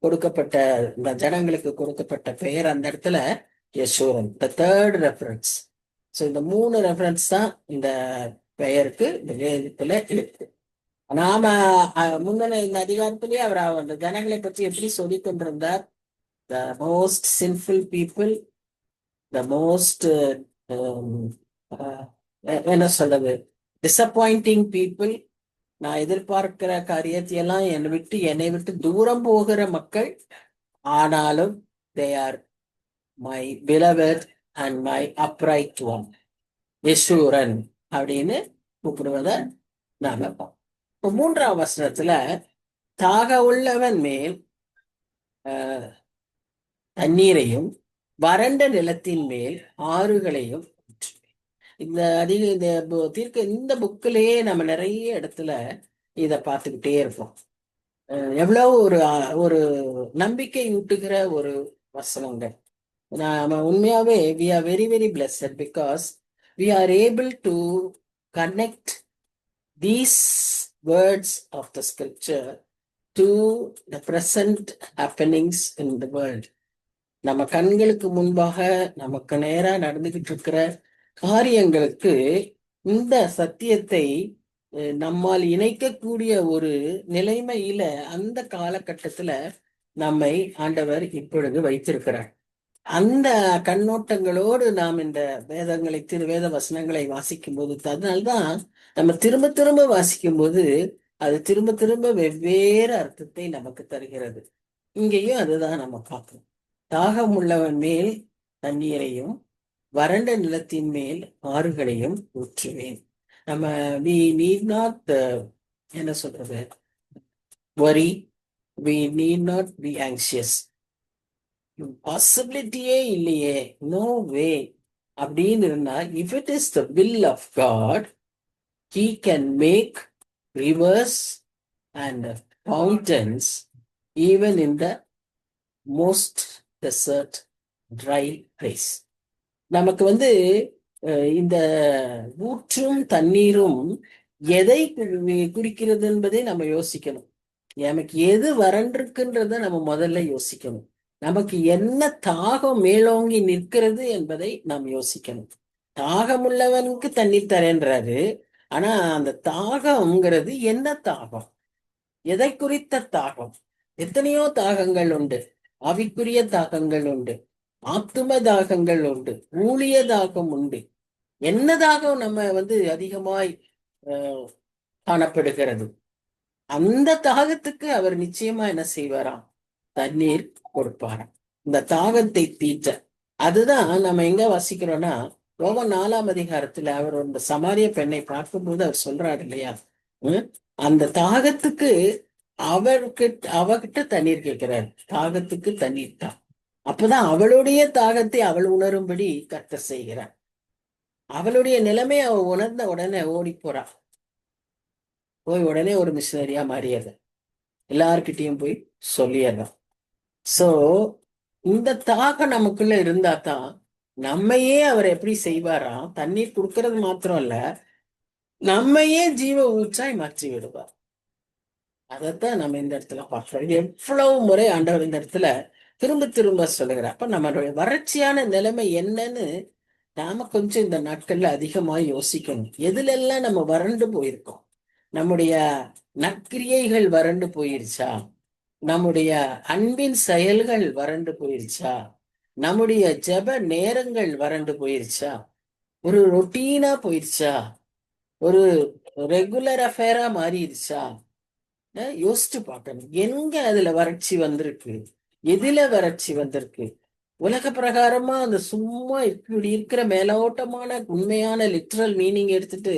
கொடுக்கப்பட்ட, இந்த ஜனங்களுக்கு கொடுக்கப்பட்ட பெயர் அந்த இடத்துல Jeshurun, the third reference. So இந்த 3 ரெஃபரன்ஸ் தான் இந்த பெயருக்கு இந்த வேதத்துல இருக்கு. நாம முந்தின இந்த அதிகாரத்திலேயே அவர் அந்த ஜனங்களை பற்றி எப்படி சொல்லி கொண்டிருந்தார். The most sinful people, the most என்ன சொல்றது, டிசப்பாயிண்டிங் பீப்புள், நான் எதிர்பார்க்கிற காரியத்தையெல்லாம் என்னை விட்டு தூரம் போகிற மக்கள், ஆனாலும் they are my beloved and my upright one, Jeshurun அப்படின்னு கூப்பிடுவத நாம பார்ப்போம். 3ஆம் வசனத்துல தாக உள்ளவன் மேல் தண்ணீரையும் வறண்ட நிலத்தின் மேல் ஆறுகளையும், இந்த புக்கிலேயே நம்ம நிறைய இடத்துல இத பார்த்துக்கிட்டே இருப்போம். எவ்வளவு ஒரு நம்பிக்கை ஊட்டுகிற ஒரு வசனங்கள். நாம உண்மையாவே we are very very blessed because we are able to connect these words of the scripture to the present happenings in the world. நம்ம கண்களுக்கு முன்பாக நமக்கு நேரா நடந்துகிட்டு இருக்கிற காரியங்களுக்கு இந்த சத்தியத்தை நம்மால் இணைக்கக்கூடிய ஒரு நிலைமையில அந்த காலகட்டத்துல நம்மை ஆண்டவர் இப்பொழுது வைத்திருக்கிறார். அந்த கண்ணோட்டங்களோடு நாம் இந்த வேதங்களை வேத வசனங்களை வாசிக்கும் போது, அதனால்தான் நம்ம திரும்ப திரும்ப வாசிக்கும் போது அது திரும்ப திரும்ப வெவ்வேறு அர்த்தத்தை நமக்கு தருகிறது. இங்கேயும் அதுதான் நம்ம பார்க்கணும். தாகம் உள்ளவன் மேல் தண்ணீரையும் வறண்ட நிலத்தின் மேல் ஆறுகளையும் ஊற்றுவேன். நம்ம we need not என்ன சொல்றது, worry, we need not be anxious. பாசிபிலிட்டியே இல்லையே, நோ வே அப்படின்னு இருந்தா, if it is the will of God, he can make rivers and fountains even in the most desert dry place. நமக்கு இந்த ஊற்றும் தண்ணீரும் எதை குறிக்கிறது என்பதை நம்ம யோசிக்கணும். நமக்கு எது வறண்டிருக்குன்றத நம்ம முதல்ல யோசிக்கணும். நமக்கு என்ன தாகம் மேலோங்கி நிற்கிறது என்பதை நாம் யோசிக்கணும். தாகம் உள்ளவனுக்கு தண்ணீர் தரேன்றாரு. ஆனா அந்த தாகம்ங்கிறது என்ன தாகம், எதை குறித்த தாகம்? எத்தனையோ தாகங்கள் உண்டு. ஆவிக்குரிய தாகங்கள் உண்டு, ஆத்தும தாகங்கள் உண்டு, ஊழிய தாகம் உண்டு. என்ன தாகம் நம்ம அதிகமாய் காணப்படுகிறது? அந்த தாகத்துக்கு அவர் நிச்சயமா என்ன செய்வாராம்? தண்ணீர் கொடுப்பாராம், இந்த தாகத்தை தீற்ற. அதுதான் நம்ம எங்க வாசிக்கிறோம்னா, ரோமன் 4ஆம் அதிகாரத்துல அவர் இந்த சமாரிய பெண்ணை பார்க்கும்போது அவர் சொல்றாரு இல்லையா, அந்த தாகத்துக்கு அவகிட்ட தண்ணீர் கேட்கிறார். தாகத்துக்கு தண்ணீர் தான். அப்பதான் அவளுடைய தாகத்தை அவள் உணரும்படி கர்த்தர் செய்கிறார். அவளுடைய நிலைமை அவ உணர்ந்த உடனே ஓடி போறா. போய் உடனே ஒரு மிஷினரியா மாறியது, எல்லார்கிட்டையும் போய் சொல்லியதான். சோ இந்த தாகம் நமக்குள்ள இருந்தா தான் நம்மையே அவர் எப்படி செய்வாராம், தண்ணீர் கொடுக்கறது மாத்திரம் இல்ல, நம்மையே ஜீவ ஊற்றாய் மாற்றி விடுவார். அதைத்தான் நம்ம இந்த இடத்துல பார்க்கிறோம். எவ்வளவு முறை ஆண்டவர் இந்த இடத்துல திரும்ப திரும்ப சொல்லுகிறார். அப்ப நம்மளுடைய வறட்சியான நிலைமை என்னன்னு நாம கொஞ்சம் இந்த நாட்கள்ல அதிகமா யோசிக்கணும். எதுல எல்லாம் நம்ம வறண்டு போயிருக்கோம்? நம்முடைய நற்கிரியைகள் வறண்டு போயிருச்சா? நம்முடைய அன்பின் செயல்கள் வறண்டு போயிருச்சா? நம்முடைய ஜெப நேரங்கள் வறண்டு போயிருச்சா? ஒரு ரொட்டீனா போயிருச்சா? ஒரு ரெகுலர் அஃபேரா மாறிடுச்சா? யோசிச்சு பார்க்கணும். எங்க அதுல வறட்சி வந்திருக்கு, எதுல வறட்சி வந்திருக்கு? உலக பிரகாரமா அந்த சும்மா இப்படி இருக்கிற மேலோட்டமான உண்மையான லிட்ரல் மீனிங் எடுத்துட்டு